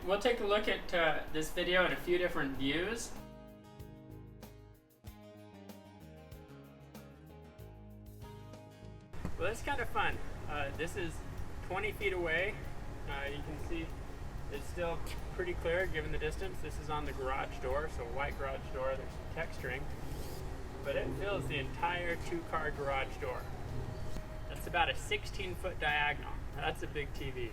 we'll take a look at this video in a few different views. Well, that's kind of fun. This is 20 feet away. You can see it's still pretty clear given the distance. This is on the garage door, so a white garage door. There's some texturing, but it fills the entire 2-car garage door. That's about a 16-foot diagonal. That's a big TV.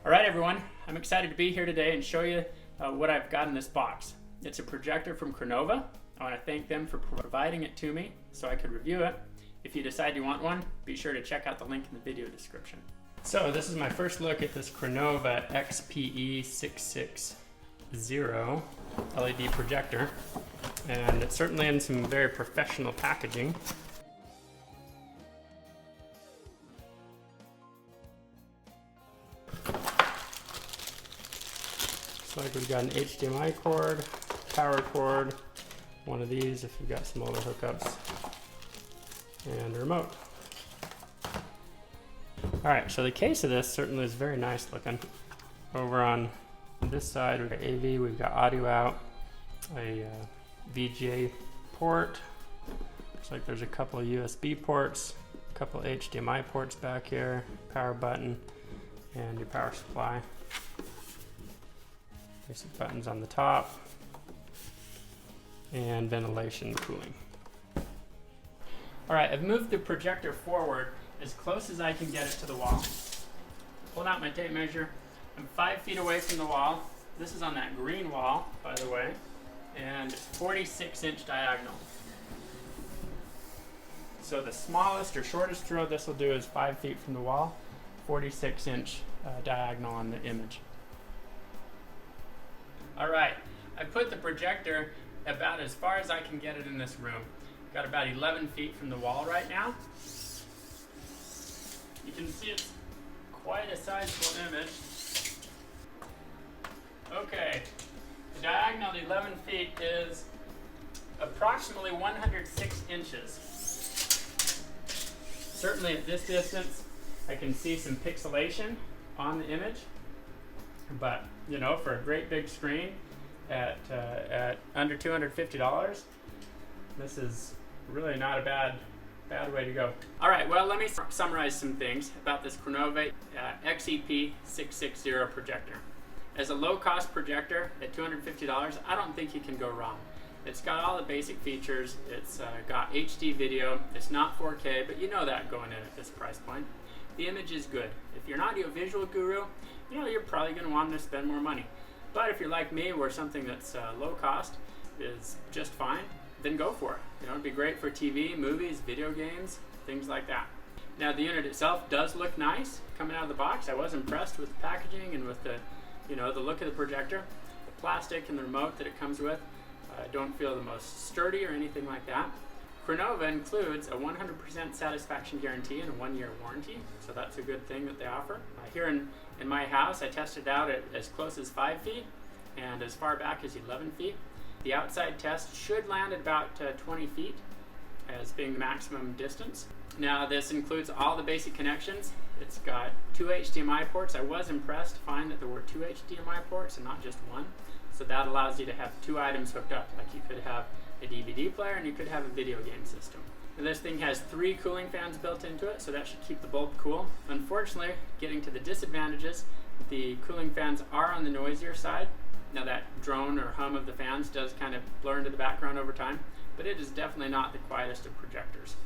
All right, everyone. I'm excited to be here today and show you what I've got in this box. It's a projector from Crenova. I want to thank them for providing it to me so I could review it. If you decide you want one, be sure to check out the link in the video description. So this is my first look at this Crenova XPE660 LED projector, and it's certainly in some very professional packaging. Looks like we've got an HDMI cord, power cord, one of these if you've got some older hookups, and a remote. Alright, so the case of this certainly is very nice looking. Over on this side we've got AV, we've got audio out, a VGA port, looks like there's a couple of USB ports, a couple of HDMI ports back here, power button, and your power supply. Basic buttons on the top, and ventilation and cooling. Alright, I've moved the projector forward as close as I can get it to the wall. Pulled out my tape measure. I'm 5 feet away from the wall. This is on that green wall, by the way, and it's 46-inch diagonal. So the smallest or shortest row this will do is 5 feet from the wall, 46-inch diagonal on the image. Alright, I put the projector about as far as I can get it in this room. Got about 11 feet from the wall right now. You can see it's quite a sizable image. Okay, the diagonal of 11 feet is approximately 106 inches. Certainly at this distance, I can see some pixelation on the image, but you know, for a great big screen at under $250, this is really not a bad way to go. All right, well, let me summarize some things about this Crenova XEP660 projector. As a low-cost projector at $250, I don't think you can go wrong. It's got all the basic features. It's got HD video. It's not 4K, but you know that going in at this price point. The image is good. If you're an audio-visual guru, you know, you're probably going to want to spend more money. But if you're like me, where something that's low-cost is just fine, then go for it. You know, it'd be great for TV, movies, video games, things like that. Now the unit itself does look nice coming out of the box. I was impressed with the packaging and with the, you know, the look of the projector. The plastic and the remote that it comes with, I don't feel the most sturdy or anything like that. Crenova includes a 100% satisfaction guarantee and a 1-year warranty, so that's a good thing that they offer. Here in my house, I tested it out at as close as 5 feet and as far back as 11 feet. The outside test should land at about 20 feet as being the maximum distance. Now this includes all the basic connections. It's got 2 HDMI ports. I was impressed to find that there were 2 HDMI ports and not just one. So that allows you to have 2 items hooked up. Like you could have a DVD player and you could have a video game system. And this thing has 3 cooling fans built into it, so that should keep the bulb cool. Unfortunately, getting to the disadvantages, the cooling fans are on the noisier side. Now that drone or hum of the fans does kind of blur into the background over time, but it is definitely not the quietest of projectors.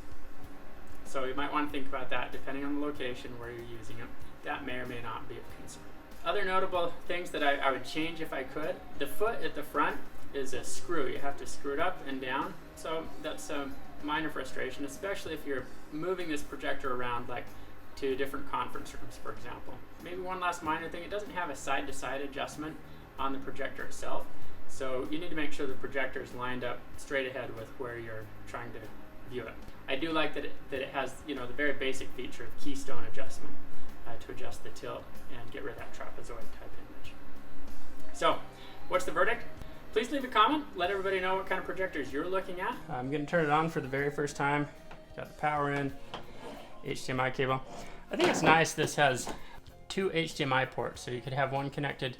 So you might want to think about that depending on the location where you're using it. That may or may not be of concern. Other notable things that I would change if I could. The foot at the front is a screw. You have to screw it up and down. So that's a minor frustration, especially if you're moving this projector around like to different conference rooms, for example. Maybe one last minor thing, it doesn't have a side-to-side adjustment on the projector itself. So you need to make sure the projector is lined up straight ahead with where you're trying to view it. I do like that it has, you know, the very basic feature of keystone adjustment to adjust the tilt and get rid of that trapezoid type image. So, what's the verdict? Please leave a comment. Let everybody know what kind of projectors you're looking at. I'm going to turn it on for the very first time. Got the power in, HDMI cable. I think it's nice this has two HDMI ports. So you could have one connected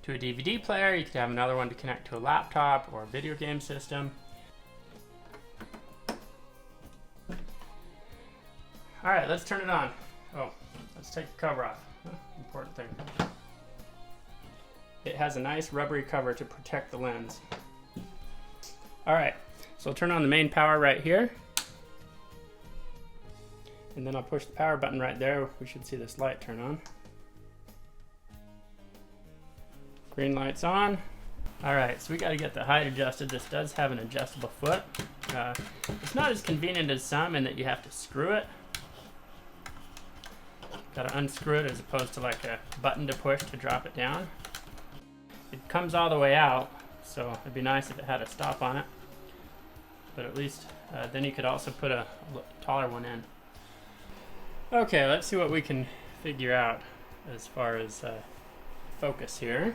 to a DVD player, you could have another one to connect to a laptop or a video game system. All right, let's turn it on. Oh, let's take the cover off. Important thing. It has a nice rubbery cover to protect the lens. All right, so I'll turn on the main power right here. And then I'll push the power button right there. We should see this light turn on. Green light's on. All right, so we got to get the height adjusted. This does have an adjustable foot. It's not as convenient as some in that you have to screw it. Got to unscrew it as opposed to like a button to push to drop it down. It comes all the way out, so it'd be nice if it had a stop on it. But at least then you could also put a taller one in. Okay, let's see what we can figure out as far as focus here.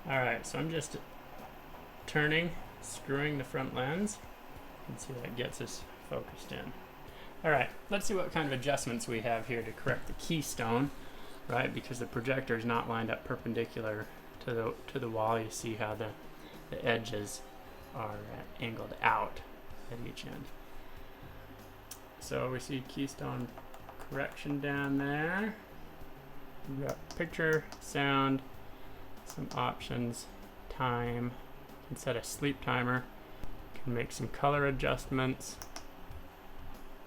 Alright, so I'm just screwing the front lens. You can see that gets us focused in. Alright, let's see what kind of adjustments we have here to correct the keystone, right? Because the projector is not lined up perpendicular to the wall. You see how the edges are angled out at each end. So we see keystone correction down there. We've got picture, sound, some options, time. You can set a sleep timer. You can make some color adjustments.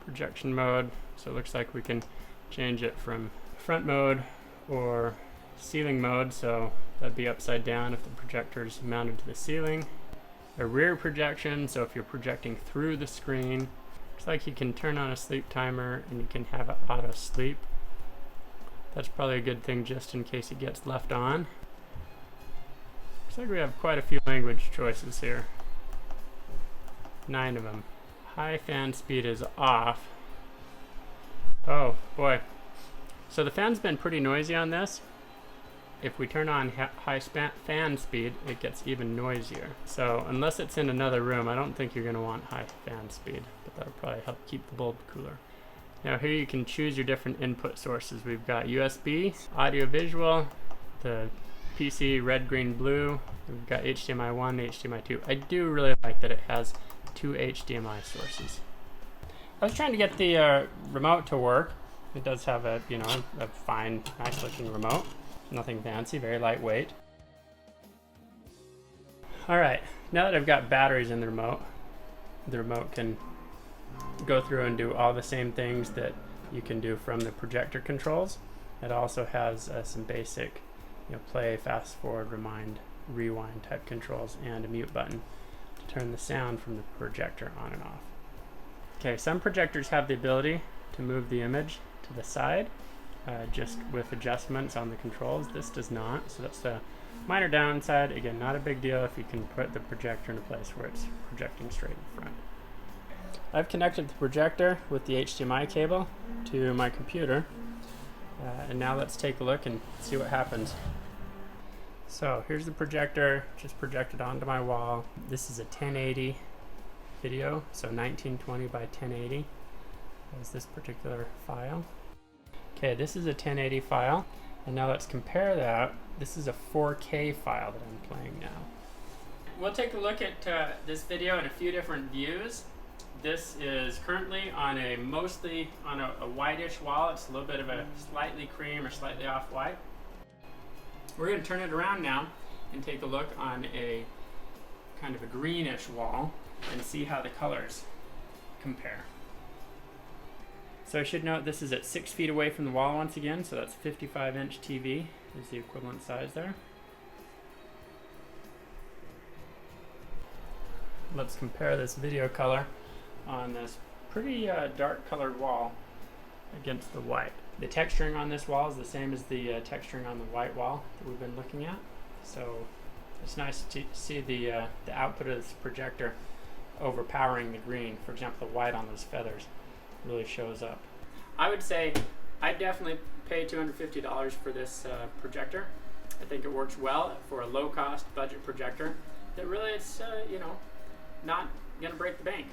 Projection mode. So it looks like we can change it from front mode or ceiling mode. So that'd be upside down if the projector is mounted to the ceiling. A rear projection. So if you're projecting through the screen. Looks like you can turn on a sleep timer and you can have it auto sleep. That's probably a good thing just in case it gets left on. Looks like we have quite a few language choices here. 9 of them. High fan speed is off. Oh boy. So the fan's been pretty noisy on this. If we turn on high fan speed, it gets even noisier. So unless it's in another room, I don't think you're going to want high fan speed, but that'll probably help keep the bulb cooler. Now here you can choose your different input sources. We've got USB, audio visual, the PC red, green, blue. We've got HDMI 1, HDMI 2. I do really like that it has 2 HDMI sources. I was trying to get the remote to work. It does have a, a fine, nice looking remote. Nothing fancy, very lightweight. All right, now that I've got batteries in the remote can go through and do all the same things that you can do from the projector controls. It also has some basic play, fast forward, rewind type controls and a mute button to turn the sound from the projector on and off. Okay, some projectors have the ability to move the image to the side just with adjustments on the controls. This does not, so that's a minor downside. Again, not a big deal if you can put the projector in a place where it's projecting straight in front. I've connected the projector with the HDMI cable to my computer, and now let's take a look and see what happens. So here's the projector, just projected onto my wall. This is a 1080 video, so 1920 by 1080 is this particular file. Okay, this is a 1080 file, and now let's compare that. This is a 4K file that I'm playing now. We'll take a look at this video in a few different views. This is currently on mostly on a whitish wall. It's a little bit of a slightly cream or slightly off-white. We're going to turn it around now and take a look on a kind of a greenish wall and see how the colors compare. So I should note this is at 6 feet away from the wall once again, so that's 55-inch TV is the equivalent size there. Let's compare this video color on this pretty dark colored wall against the white. The texturing on this wall is the same as the texturing on the white wall that we've been looking at. So it's nice to see the output of this projector overpowering the green. For example, the white on those feathers really shows up. I would say I'd definitely pay $250 for this projector. I think it works well for a low-cost budget projector that really is, not going to break the bank.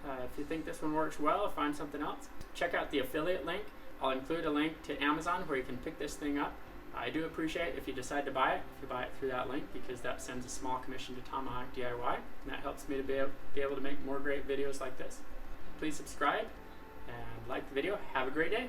If you think this one works well, find something else. Check out the affiliate link. I'll include a link to Amazon where you can pick this thing up. I do appreciate if you decide to buy it, if you buy it through that link, because that sends a small commission to Tomahawk DIY, and that helps me to be able to make more great videos like this. Please subscribe and like the video. Have a great day.